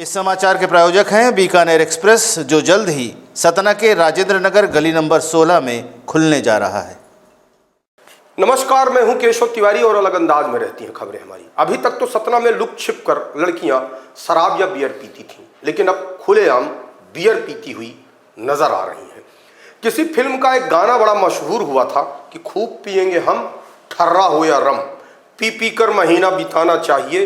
इस समाचार के प्रायोजक हैं बीकानेर एक्सप्रेस, जो जल्द ही सतना के राजेंद्र नगर गली नंबर 16 में खुलने जा रहा है। नमस्कार, मैं हूं केशव तिवारी और अलग अंदाज में रहती हैं खबरें हमारी। अभी तक तो सतना में लुक छिप कर लड़कियां शराब या बियर पीती थीं, लेकिन अब खुलेआम बियर पीती हुई नजर आ रही हैं। किसी फिल्म का एक गाना बड़ा मशहूर हुआ था कि खूब पिएंगे हम, ठर्रा हो या रम, पी पी कर महीना बिताना चाहिए,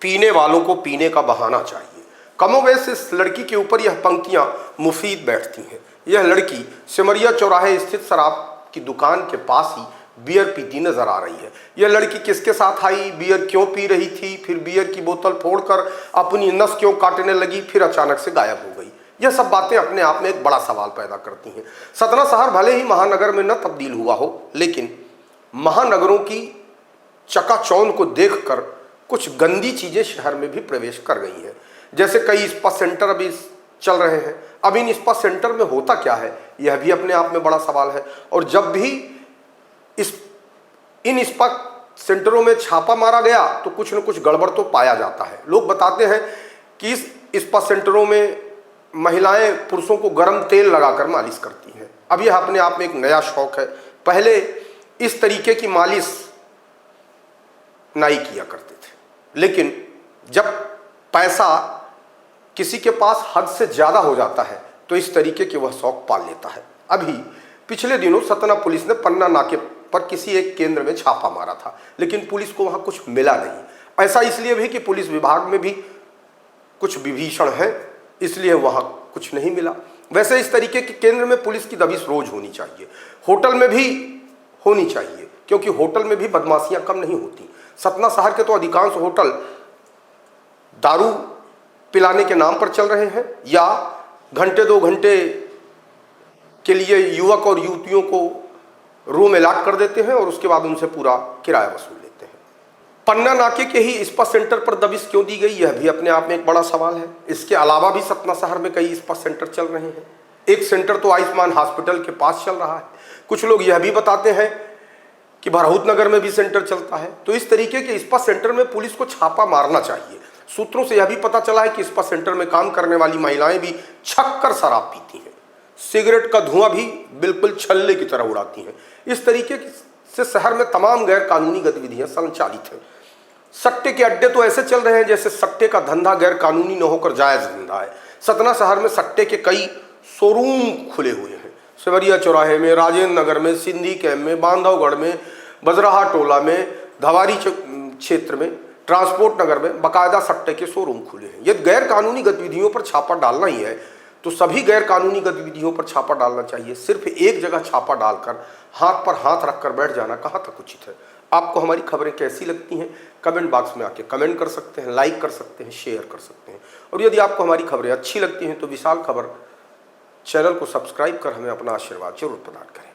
पीने वालों को पीने का बहाना चाहिए। कमोबेश इस लड़की के ऊपर यह पंक्तियां मुफीद बैठती हैं। यह लड़की सिमरिया चौराहे स्थित शराब की दुकान के पास ही बियर पीती नजर आ रही है। यह लड़की किसके साथ आई, बियर क्यों पी रही थी, फिर बियर की बोतल फोड़कर अपनी नस क्यों काटने लगी, फिर अचानक से गायब हो गई, यह सब बातें अपने आप में एक बड़ा सवाल पैदा करती हैं। सतना शहर भले ही महानगर में न तब्दील हुआ हो, लेकिन महानगरों की चकाचौंध को देखकर कुछ गंदी चीजें शहर में भी प्रवेश कर गई हैं। जैसे कई स्पा सेंटर अभी चल रहे हैं। अब इन स्पा सेंटर में होता क्या है, यह भी अपने आप में बड़ा सवाल है। और जब भी इन स्पा सेंटरों में छापा मारा गया तो कुछ न कुछ गड़बड़ तो पाया जाता है। लोग बताते हैं कि इस स्पा सेंटरों में महिलाएं पुरुषों को गर्म तेल लगाकर मालिश करती हैं। अब यह अपने आप में एक नया शौक है। पहले इस तरीके की मालिश नाई किया करते थे, लेकिन जब पैसा किसी के पास हद से ज्यादा हो जाता है तो इस तरीके के वह शौक पाल लेता है। अभी पिछले दिनों सतना पुलिस ने पन्ना नाके पर किसी एक केंद्र में छापा मारा था, लेकिन पुलिस को वहां कुछ मिला नहीं। ऐसा इसलिए भी कि पुलिस विभाग में भी कुछ विभीषण है, इसलिए वहां कुछ नहीं मिला। वैसे इस तरीके के केंद्र में पुलिस की दबिश रोज होनी चाहिए, होटल में भी होनी चाहिए, क्योंकि होटल में भी बदमाशियां कम नहीं होती। सतना शहर के तो अधिकांश होटल दारू पिलाने के नाम पर चल रहे हैं या घंटे 2 घंटे के लिए युवक और युवतियों को रूम अलॉट कर देते हैं और उसके बाद उनसे पूरा किराया वसूल लेते हैं। पन्ना नाके के ही स्पा सेंटर पर दबिश क्यों दी गई, यह भी अपने आप में एक बड़ा सवाल है। इसके अलावा भी सतना शहर में कई स्पा सेंटर चल रहे हैं। एक सेंटर तो आयुष्मान हॉस्पिटल के पास चल रहा है। कुछ लोग यह भी बताते हैं कि भरहूत नगर में भी सेंटर चलता है। तो इस तरीके के स्पा सेंटर में पुलिस को छापा मारना चाहिए। सूत्रों से यह भी पता चला है कि स्पा सेंटर में काम करने वाली महिलाएं भी छक कर शराब पीती हैं, सिगरेट का धुआं भी बिल्कुल छल्ले की तरह उड़ाती हैं। इस तरीके से शहर में तमाम गैर कानूनी गतिविधियां संचालित हैं। सट्टे के अड्डे तो ऐसे चल रहे हैं जैसे सट्टे का धंधा गैर कानूनी न होकर जायज धंधा है। सतना शहर में सट्टे के कई शोरूम खुले हुए हैं। सिमरिया चौराहे में, राजेंद्र नगर में, सिंधी कैंप में, बांधवगढ़ में, बजराहा टोला में, धवारी क्षेत्र में, ट्रांसपोर्ट नगर में बाकायदा सट्टे के शोरूम खुले हैं। यदि गैर कानूनी गतिविधियों पर छापा डालना ही है तो सभी गैर कानूनी गतिविधियों पर छापा डालना चाहिए। सिर्फ एक जगह छापा डालकर हाथ पर हाथ रखकर बैठ जाना कहाँ तक उचित है। आपको हमारी खबरें कैसी लगती हैं, कमेंट बॉक्स में आके कमेंट कर सकते हैं, लाइक कर सकते हैं, शेयर कर सकते हैं। और यदि आपको हमारी खबरें अच्छी लगती हैं तो विशाल खबर चैनल को सब्सक्राइब कर हमें अपना आशीर्वाद जरूर प्रदान करें।